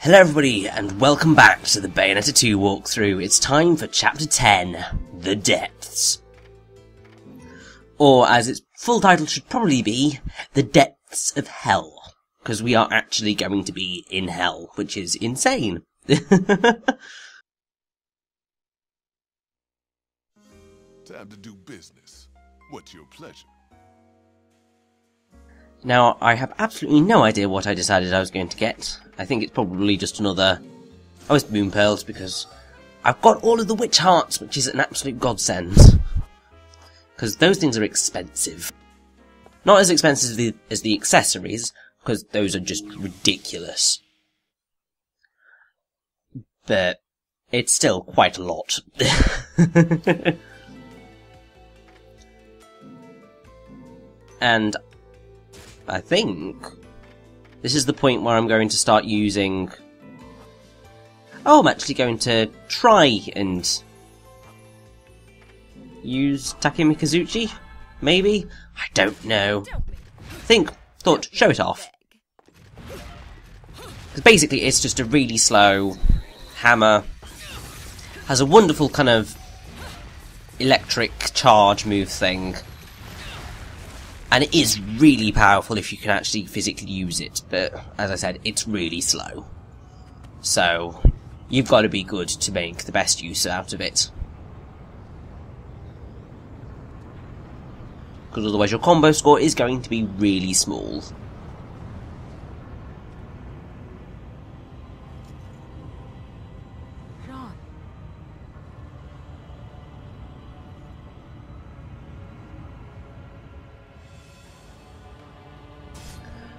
Hello everybody, and welcome back to the Bayonetta 2 walkthrough. It's time for Chapter 10, The Depths. Or, as its full title should probably be, The Depths of Hell. Because we are actually going to be in hell, which is insane. Time to do business. What's your pleasure? Now, I have absolutely no idea what I decided I was going to get. I think it's probably just another... Oh, it's Moon Pearls, because I've got all of the Witch Hearts, which is an absolute godsend. Because those things are expensive. Not as expensive as the accessories, because those are just ridiculous. But it's still quite a lot. And I think this is the point where I'm going to start using... Oh, I'm actually going to try and use Takemi Kazuchi? Maybe? I don't know. Thought, show it off. Because basically it's just a really slow hammer. Has a wonderful kind of electric charge move thing. And it is really powerful if you can actually physically use it, but as I said, it's really slow. So, you've got to be good to make the best use out of it. Because otherwise your combo score is going to be really small.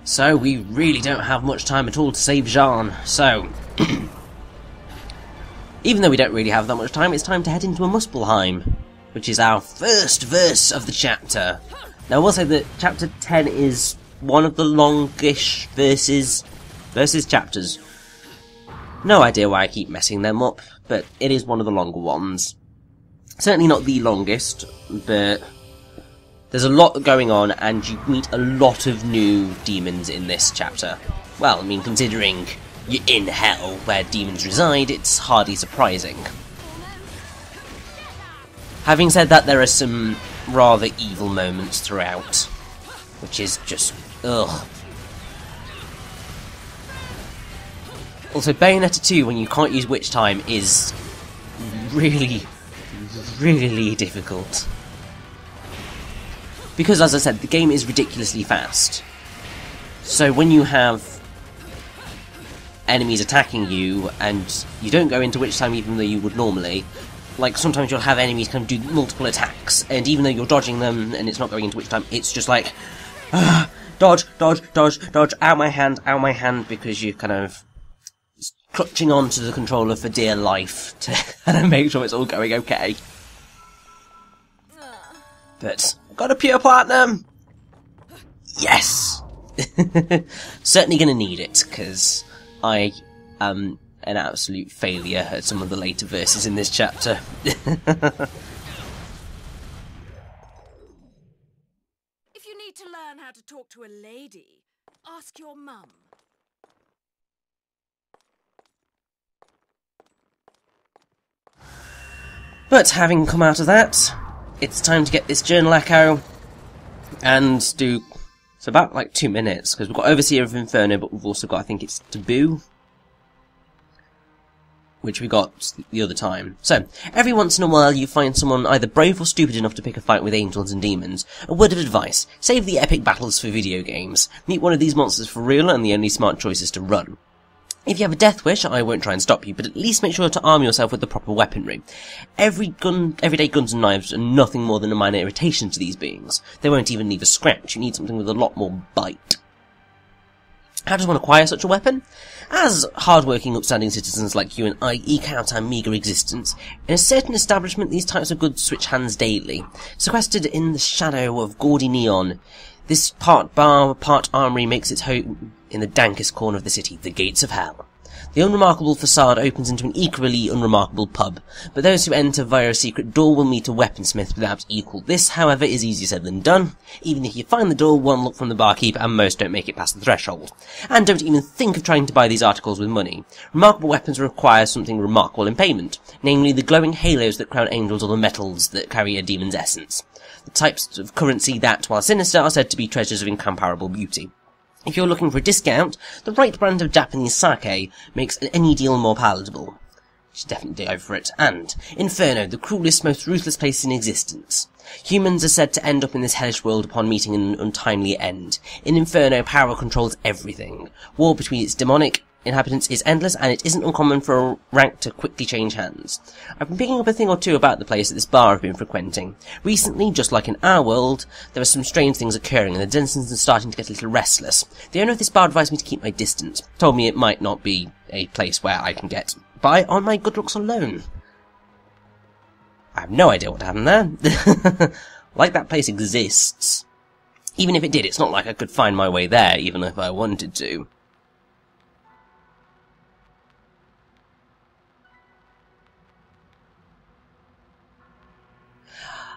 So, we really don't have much time at all to save Jeanne, so... Even though we don't really have that much time, it's time to head into a Muspelheim, which is our first verse of the chapter. Now, I will say that Chapter 10 is one of the longish verses chapters. No idea why I keep messing them up, but it is one of the longer ones. Certainly not the longest, but... There's a lot going on, and you meet a lot of new demons in this chapter. Well, I mean, considering you're in hell, where demons reside, it's hardly surprising. Having said that, there are some rather evil moments throughout, which is just... ugh. Also, Bayonetta 2, when you can't use Witch Time, is really, really difficult. Because, as I said, the game is ridiculously fast. So when you have enemies attacking you, and you don't go into Witch Time even though you would normally, like, sometimes you'll have enemies kind of do multiple attacks, and even though you're dodging them, and it's not going into Witch Time, it's just like, dodge, dodge, dodge, dodge, out my hand, because you're kind of clutching onto the controller for dear life to kind of make sure it's all going okay. But... got a pure platinum! Yes! Certainly gonna need it, because I am an absolute failure at some of the later verses in this chapter. If you need to learn how to talk to a lady, ask your mum. But having come out of that, it's time to get this journal echo and do... it's about like 2 minutes, because we've got Overseer of Inferno, but we've also got, I think it's Taboo, which we got the other time. So, every once in a while you find someone either brave or stupid enough to pick a fight with angels and demons. A word of advice: save the epic battles for video games. Meet one of these monsters for real, and the only smart choice is to run. If you have a death wish, I won't try and stop you, but at least make sure to arm yourself with the proper weaponry. Everyday guns and knives are nothing more than a minor irritation to these beings. They won't even leave a scratch. You need something with a lot more bite. How does one acquire such a weapon? As hard-working, upstanding citizens like you and I eke out our meagre existence, in a certain establishment these types of goods switch hands daily. Sequestered in the shadow of gaudy neon, this part bar, part armory makes its home in the dankest corner of the city, the gates of hell. The unremarkable facade opens into an equally unremarkable pub, but those who enter via a secret door will meet a weaponsmith without equal. This, however, is easier said than done. Even if you find the door, one look from the barkeep, and most don't make it past the threshold. And don't even think of trying to buy these articles with money. Remarkable weapons require something remarkable in payment, namely the glowing halos that crown angels or the metals that carry a demon's essence. The types of currency that, while sinister, are said to be treasures of incomparable beauty. If you're looking for a discount, the right brand of Japanese sake makes any deal more palatable. You should definitely go for it. And Inferno, the cruelest, most ruthless place in existence. Humans are said to end up in this hellish world upon meeting an untimely end. In Inferno, power controls everything. War between its demonic inhabitants is endless, and it isn't uncommon for a rank to quickly change hands. I've been picking up a thing or two about the place that this bar I've been frequenting. Recently, just like in our world, there are some strange things occurring, and the denizens are starting to get a little restless. The owner of this bar advised me to keep my distance. Told me it might not be a place where I can get by on my good looks alone. I have no idea what happened there. Like that place exists. Even if it did, it's not like I could find my way there, even if I wanted to.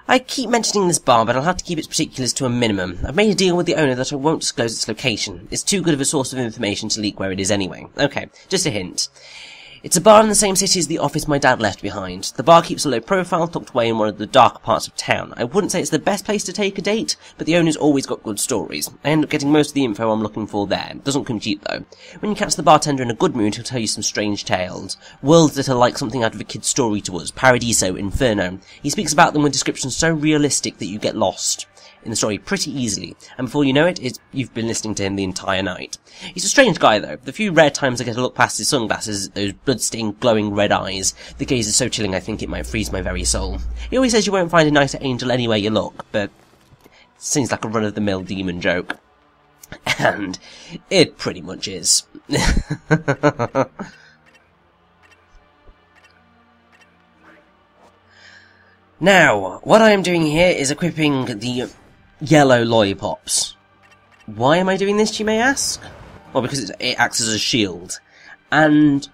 I keep mentioning this bar, but I'll have to keep its particulars to a minimum. I've made a deal with the owner that I won't disclose its location. It's too good of a source of information to leak where it is anyway. Okay, just a hint. It's a bar in the same city as the office my dad left behind. The bar keeps a low profile, tucked away in one of the darker parts of town. I wouldn't say it's the best place to take a date, but the owner's always got good stories. I end up getting most of the info I'm looking for there. It doesn't come cheap, though. When you catch the bartender in a good mood, he'll tell you some strange tales. Worlds that are like something out of a kid's story to us. Paradiso, Inferno. He speaks about them with descriptions so realistic that you get lost in the story pretty easily, and before you know it, you've been listening to him the entire night. He's a strange guy, though. The few rare times I get to look past his sunglasses, those blood-stained, glowing red eyes, the gaze is so chilling I think it might freeze my very soul. He always says you won't find a nicer angel anywhere you look, but it seems like a run-of-the-mill demon joke. And it pretty much is. Now, what I am doing here is equipping the yellow lollipops. Why am I doing this, you may ask? Well, because it acts as a shield. And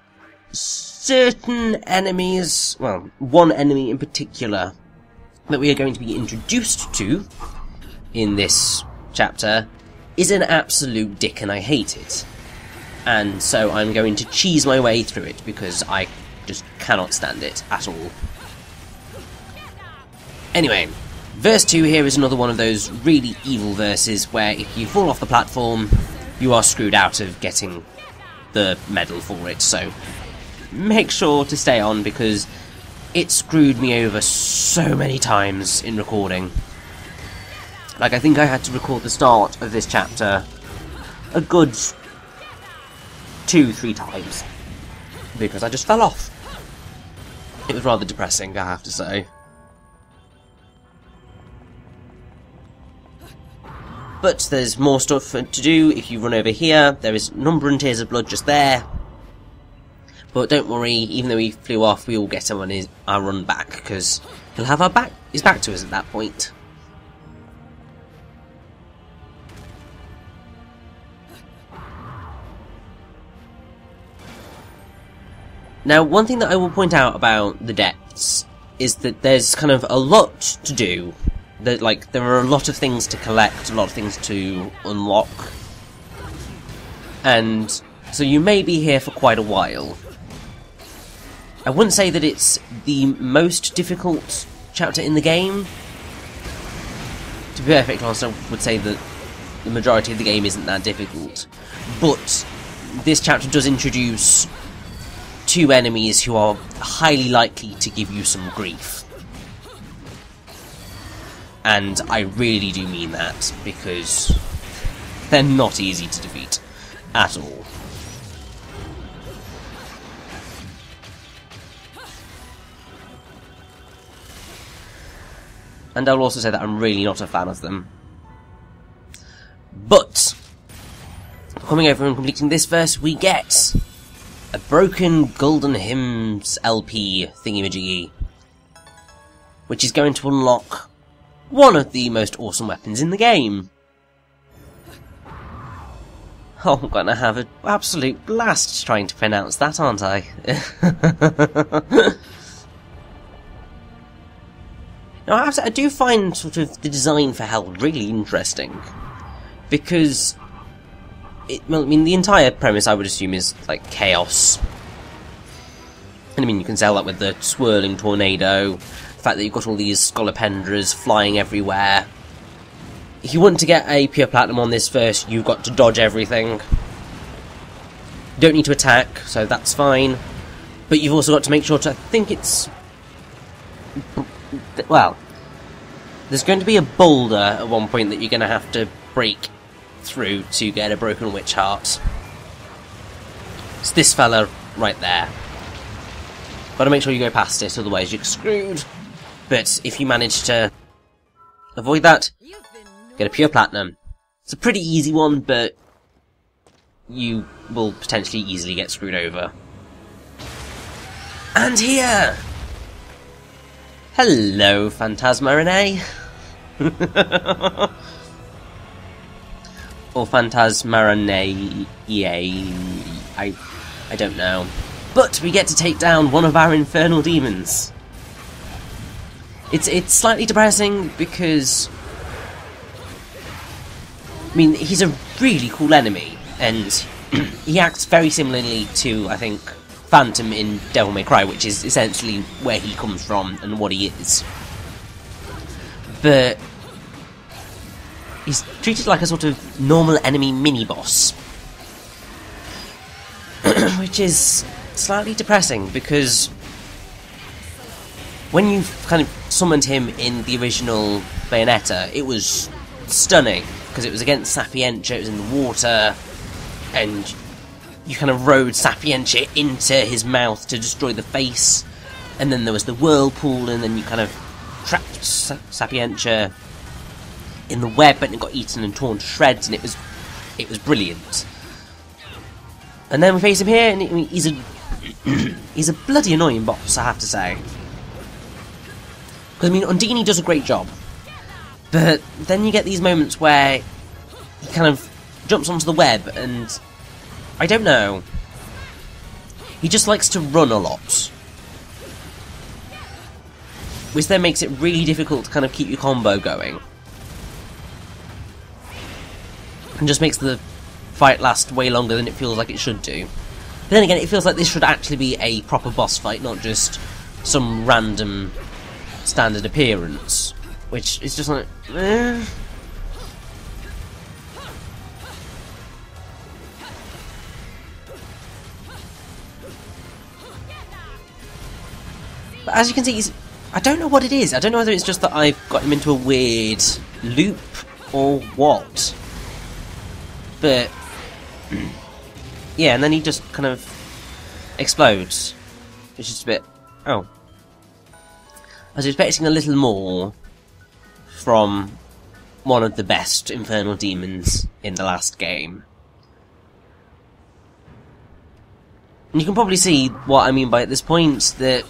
certain enemies, well, one enemy in particular that we are going to be introduced to in this chapter is an absolute dick and I hate it. And so I'm going to cheese my way through it because I just cannot stand it at all. Anyway, verse 2 here is another one of those really evil verses where if you fall off the platform, you are screwed out of getting the medal for it, so make sure to stay on because it screwed me over so many times in recording. Like, I think I had to record the start of this chapter a good 2-3 times because I just fell off. It was rather depressing, I have to say. But there's more stuff to do. If you run over here, there is number and tears of blood just there. But don't worry, even though he flew off, we all get him on our run back, because he'll have his back to us at that point. Now, one thing that I will point out about the depths is that there's kind of a lot to do. There are a lot of things to collect, a lot of things to unlock. And so you may be here for quite a while. I wouldn't say that it's the most difficult chapter in the game. To be perfectly honest, I would say that the majority of the game isn't that difficult. But this chapter does introduce two enemies who are highly likely to give you some grief. And I really do mean that, because they're not easy to defeat at all. And I'll also say that I'm really not a fan of them. But, coming over and completing this verse, we get a broken Golden Hymns LP thingy-majiggy, which is going to unlock one of the most awesome weapons in the game. Oh, I'm gonna have an absolute blast trying to pronounce that, aren't I? Now, I do find sort of the design for Hell really interesting, because well, I mean, the entire premise, I would assume, is like chaos. And I mean, you can sell that with the swirling tornado, the fact that you've got all these scolopendras flying everywhere. If you want to get a pure platinum on this first, you've got to dodge everything. You don't need to attack, so that's fine. But you've also got to make sure to, I think it's... well, there's going to be a boulder at one point that you're going to have to break through to get a broken witch heart. It's this fella right there. Gotta make sure you go past it, otherwise you're screwed. But if you manage to avoid that, get a pure platinum. It's a pretty easy one, but you will potentially easily get screwed over. And here! Hello, Phantasma Renee! Or Phantasmaranae, I don't know. But we get to take down one of our infernal demons. It's slightly depressing because, I mean, he's a really cool enemy, and he acts very similarly to, I think, Phantom in Devil May Cry, which is essentially where he comes from and what he is. But he's treated like a sort of normal enemy mini-boss. Which is slightly depressing, because when you kind of summoned him in the original Bayonetta, it was stunning, because it was against Sapientia, it was in the water, and you kind of rode Sapientia into his mouth to destroy the face, and then there was the whirlpool, and then you kind of trapped Sapientia in the web, and it got eaten and torn to shreds, and it was brilliant. And then we face him here, and he's a he's a bloody annoying boss, I have to say. Because I mean, Undini does a great job, but then you get these moments where he kind of jumps onto the web, and I don't know. He just likes to run a lot, which then makes it really difficult to kind of keep your combo going, and just makes the fight last way longer than it feels like it should do. But then again, it feels like this should actually be a proper boss fight, not just some random standard appearance, which is just like, eh. But as you can see, I don't know what it is. I don't know whether it's just that I've got him into a weird loop or what. But yeah, and then he just kind of explodes, which is a bit... oh. I was expecting a little more from one of the best infernal demons in the last game. And you can probably see what I mean by at this point, that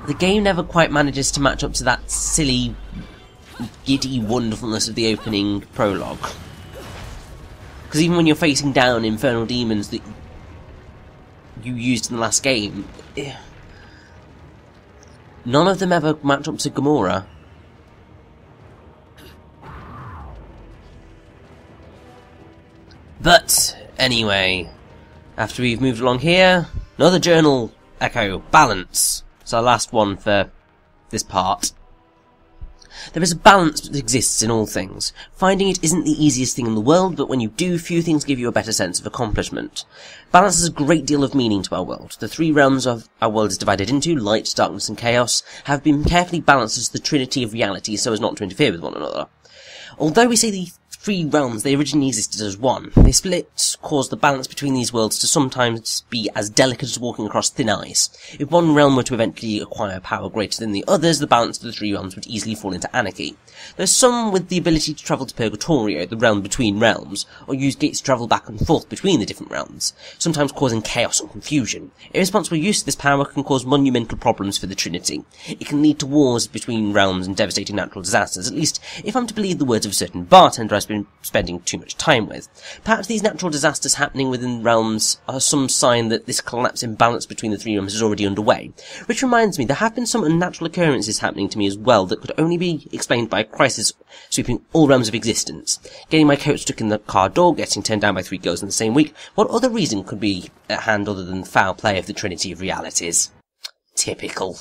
the game never quite manages to match up to that silly, giddy wonderfulness of the opening prologue. Because even when you're facing down infernal demons that you used in the last game, none of them ever match up to Gamora. But anyway, after we've moved along here, another journal echo, balance. It's our last one for this part. There is a balance that exists in all things. Finding it isn't the easiest thing in the world, but when you do, few things give you a better sense of accomplishment. Balance has a great deal of meaning to our world. The three realms of our world is divided into, light, darkness and chaos, have been carefully balanced as the trinity of reality so as not to interfere with one another. Although we say the three realms, they originally existed as one. They split caused the balance between these worlds to sometimes be as delicate as walking across thin ice. If one realm were to eventually acquire power greater than the others, the balance of the three realms would easily fall into anarchy. There's some with the ability to travel to Purgatorio, the realm between realms, or use gates to travel back and forth between the different realms, sometimes causing chaos and confusion. Irresponsible use of this power can cause monumental problems for the Trinity. It can lead to wars between realms and devastating natural disasters. At least, if I'm to believe the words of a certain bartender I spoke been spending too much time with. Perhaps these natural disasters happening within realms are some sign that this collapse imbalance between the three realms is already underway. Which reminds me, there have been some unnatural occurrences happening to me as well that could only be explained by a crisis sweeping all realms of existence. Getting my coat stuck in the car door, getting turned down by 3 girls in the same week. What other reason could be at hand other than foul play of the Trinity of Realities? Typical.